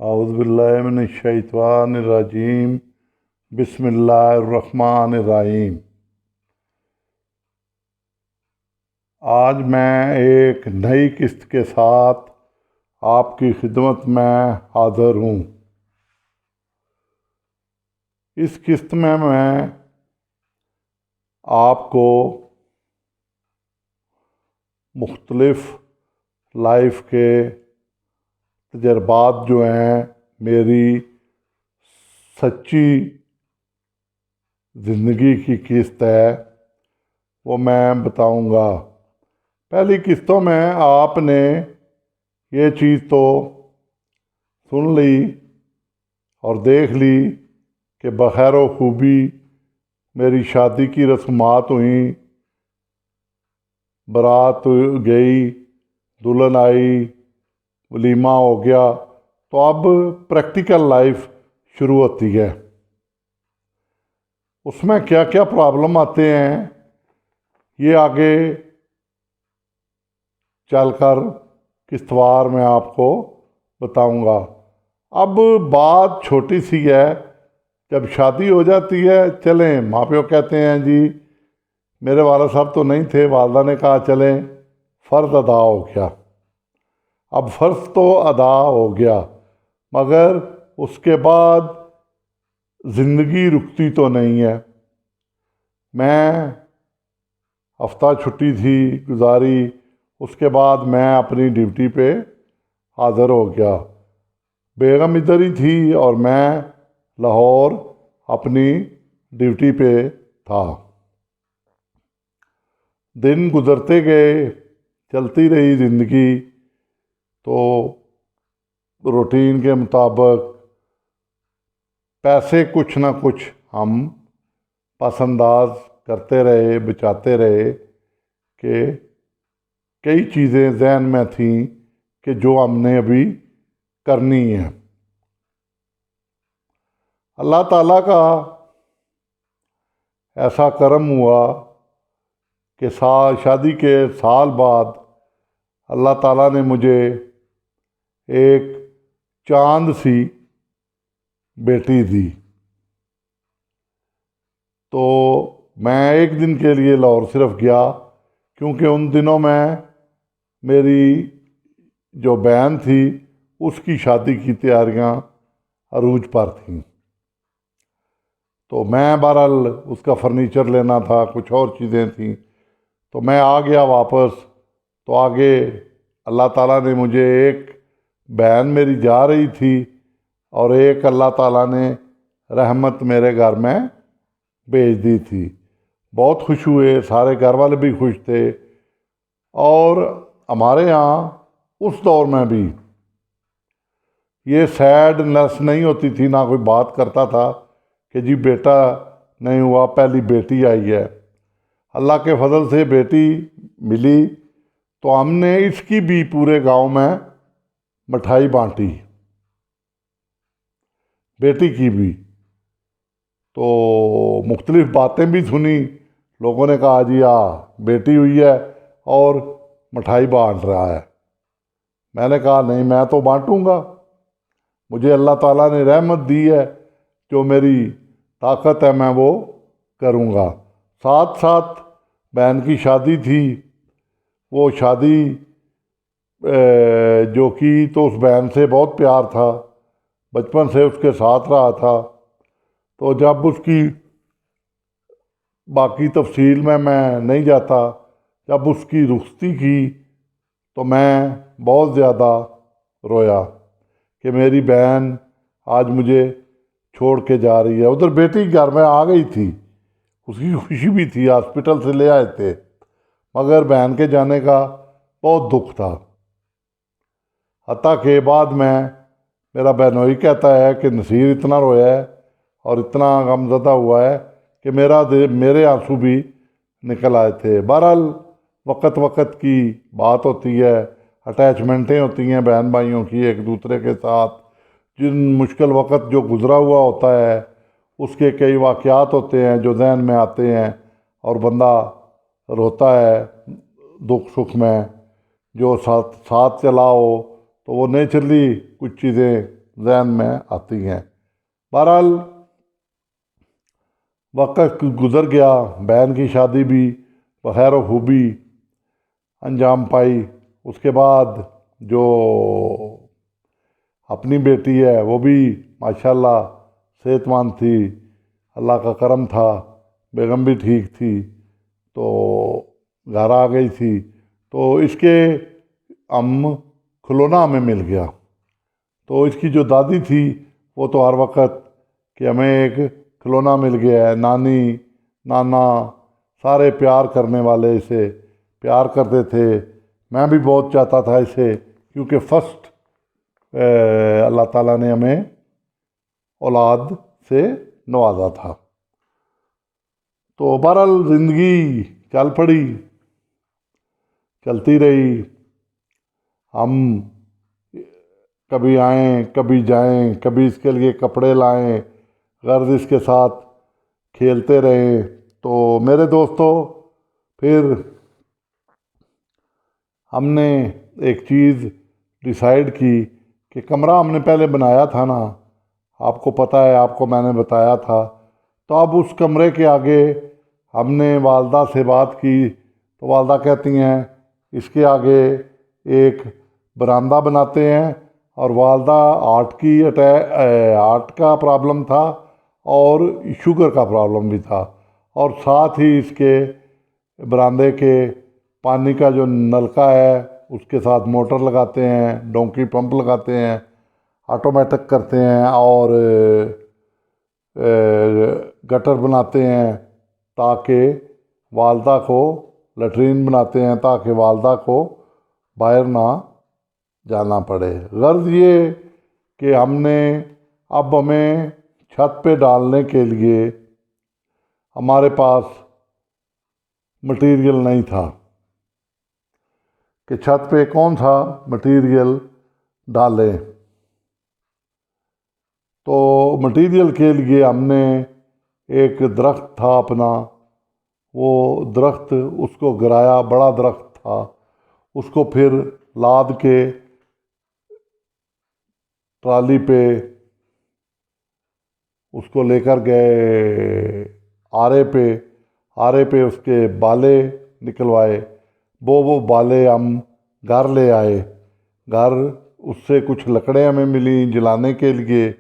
औज़ुबिल्लाहिमिनश्शैतानिर्रजीम बिस्मिल्लाहिर्रहमानिर्रहीम। आज मैं एक नई किस्त के साथ आपकी खिदमत में हाज़िर हूँ। इस किस्त में मैं आपको मुख्तलिफ़ लाइफ के तजर्बात जो हैं, मेरी सच्ची ज़िंदगी की किस्त है, वो मैं बताऊंगा। पहली किस्तों में आपने ये चीज़ तो सुन ली और देख ली कि बखैर व खूबी मेरी शादी की रस्मात हुई, बारात गई, दुल्हन आई, वलीमा हो गया। तो अब प्रैक्टिकल लाइफ शुरू होती है। उसमें क्या क्या प्रॉब्लम आते हैं ये आगे चलकर किस्तवार में आपको बताऊंगा। अब बात छोटी सी है। जब शादी हो जाती है, चलें, माँ प्यो कहते हैं जी, मेरे वाला साहब तो नहीं थे, वालदा ने कहा चलें, फ़र्ज़ अदा हो गया। अब फ़र्ज़ तो अदा हो गया, मगर उसके बाद ज़िंदगी रुकती तो नहीं है। मैं हफ्ता छुट्टी थी गुजारी, उसके बाद मैं अपनी ड्यूटी पे हाज़िर हो गया। बेगम इधर ही थी और मैं लाहौर अपनी ड्यूटी पे था। दिन गुज़रते गए, चलती रही ज़िंदगी। तो रूटीन के मुताबिक पैसे कुछ ना कुछ हम पसंदाज करते रहे, बचाते रहे कि कई चीज़ें जहन में थीं कि जो हमने अभी करनी है। अल्लाह ताला का ऐसा करम हुआ कि शादी के साल बाद अल्लाह ताला ने मुझे एक चांद सी बेटी दी। तो मैं एक दिन के लिए लाहौर सिर्फ गया, क्योंकि उन दिनों में मेरी जो बहन थी उसकी शादी की तैयारियां अरूज पर थीं। तो मैं बहरहाल उसका फर्नीचर लेना था, कुछ और चीज़ें थीं, तो मैं आ गया वापस। तो आगे अल्लाह ताला ने मुझे, एक बहन मेरी जा रही थी और एक अल्लाह ताला ने रहमत मेरे घर में भेज दी थी। बहुत खुश हुए, सारे घर वाले भी खुश थे। और हमारे यहाँ उस दौर में भी ये सैडनेस नहीं होती थी, ना कोई बात करता था कि जी बेटा नहीं हुआ, पहली बेटी आई है। अल्लाह के फजल से बेटी मिली, तो हमने इसकी भी पूरे गांव में मिठाई बांटी, बेटी की भी। तो मुख्तलिफ बातें भी सुनी। लोगों ने कहा जी बेटी हुई है और मिठाई बांट रहा है। मैंने कहा नहीं, मैं तो बांटूंगा, मुझे अल्लाह ताला ने रहमत दी है, जो मेरी ताकत है मैं वो करूँगा। साथ साथ बहन की शादी थी। वो शादी जो की, तो उस बहन से बहुत प्यार था, बचपन से उसके साथ रहा था। तो जब उसकी बाकी तफसील में मैं नहीं जाता, जब उसकी रुखसती की तो मैं बहुत ज़्यादा रोया कि मेरी बहन आज मुझे छोड़ के जा रही है। उधर बेटी घर में आ गई थी, उसकी खुशी भी थी, हॉस्पिटल से ले आए थे, मगर बहन के जाने का बहुत दुख था। हत्ता के बाद में मेरा बहनोई कहता है कि नसीर इतना रोया है और इतना गमज़दा हुआ है कि मेरे आंसू भी निकल आए थे। बहरहाल वक़्त वक़्त की बात होती है, अटैचमेंटें होती हैं बहन भाइयों की एक दूसरे के साथ। जिन मुश्किल वक़्त जो गुज़रा हुआ होता है, उसके कई वाक़यात होते हैं जो जहन में आते हैं और बंदा रोता है दुख सुख में। जो साथ साथ चला हो तो वो नेचुरली कुछ चीज़ें जहन में आती हैं। बहरहाल वक्त गुज़र गया, बहन की शादी भी बखैर खूबी अंजाम पाई। उसके बाद जो अपनी बेटी है वो भी माशाल्लाह सेहतमंद थी, अल्लाह का करम था, बेगम भी ठीक थी, तो घर आ गई थी। तो इसके खिलौना हमें मिल गया। तो इसकी जो दादी थी वो तो हर वक्त कि हमें एक खिलौना मिल गया है, नानी नाना सारे प्यार करने वाले इसे प्यार करते थे। मैं भी बहुत चाहता था इसे, क्योंकि फर्स्ट अल्लाह ताला ने हमें औलाद से नवाजा था। तो बहरहाल ज़िंदगी चल पड़ी, चलती रही। हम कभी आएँ कभी जाएं, कभी इसके लिए कपड़े लाएं, गर्ज इसके साथ खेलते रहें। तो मेरे दोस्तों, फिर हमने एक चीज़ डिसाइड की कि कमरा हमने पहले बनाया था ना, आपको पता है, आपको मैंने बताया था। तो अब उस कमरे के आगे हमने वालदा से बात की, तो वालदा कहती हैं इसके आगे एक बरामदा बनाते हैं। और वालदा हार्ट का प्रॉब्लम था और शुगर का प्रॉब्लम भी था, और साथ ही इसके बरामदे के पानी का जो नलका है उसके साथ मोटर लगाते हैं, डोंकी पंप लगाते हैं, ऑटोमेटिक करते हैं, और गटर बनाते हैं ताकि वालदा को, लैट्रीन बनाते हैं ताकि वालदा को बाहर ना जाना पड़े। गर्ज ये कि हमें छत पे डालने के लिए हमारे पास मटेरियल नहीं था कि छत पे कौन सा मटेरियल डालें। तो मटेरियल के लिए हमने एक दरख्त था अपना, वो दरख्त उसको गिराया, बड़ा दरख्त था, उसको फिर लाद के ट्राली पे उसको लेकर गए आरे पे उसके बाले निकलवाए। वो बाले हम घर ले आए। घर उससे कुछ लकड़ें हमें मिली जलाने के लिए,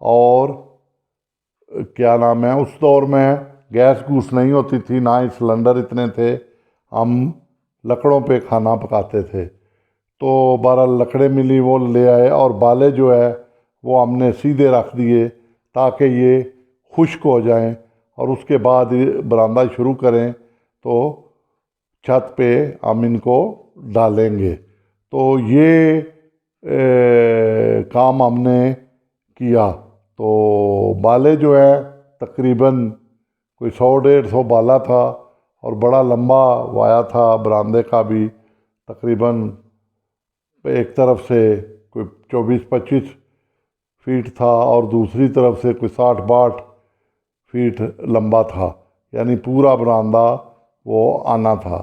और क्या नाम है, उस दौर में गैस गूस नहीं होती थी, ना ही सिलेंडर इतने थे, हम लकड़ों पे खाना पकाते थे। तो 12 लकड़ें मिली, वो ले आए, और बाले जो है वो हमने सीधे रख दिए ताकि ये खुश्क हो जाएं, और उसके बाद बरामदा शुरू करें तो छत पे हम इनको डालेंगे। तो ये काम हमने किया। तो बाले जो है तकरीबन कोई 100-150 बाला था, और बड़ा लंबा वाया था बरामदे का भी, तकरीबन एक तरफ से कोई 24-25 फीट था और दूसरी तरफ से कोई 60-62 फीट लंबा था, यानी पूरा बरामदा वो आना था।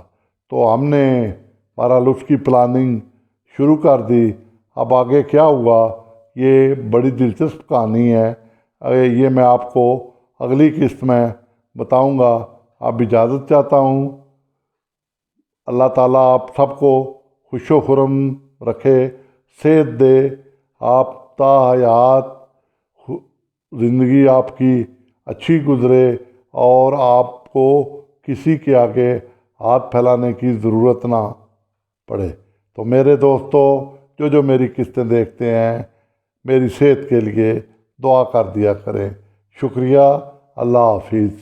तो हमने बहरहाल उसकी प्लानिंग शुरू कर दी। अब आगे क्या हुआ, ये बड़ी दिलचस्प कहानी है, ये मैं आपको अगली किस्त में बताऊंगा। अब इजाज़त चाहता हूँ। अल्लाह ताला आप सबको खुशो खुरम रखे, सेहत दे, आप ताहयात ज़िंदगी आपकी अच्छी गुज़रे, और आपको किसी के आगे हाथ फैलाने की ज़रूरत ना पड़े। तो मेरे दोस्तों, जो मेरी किस्तें देखते हैं, मेरी सेहत के लिए दुआ कर दिया करें। शुक्रिया। अल्लाह हाफिज़।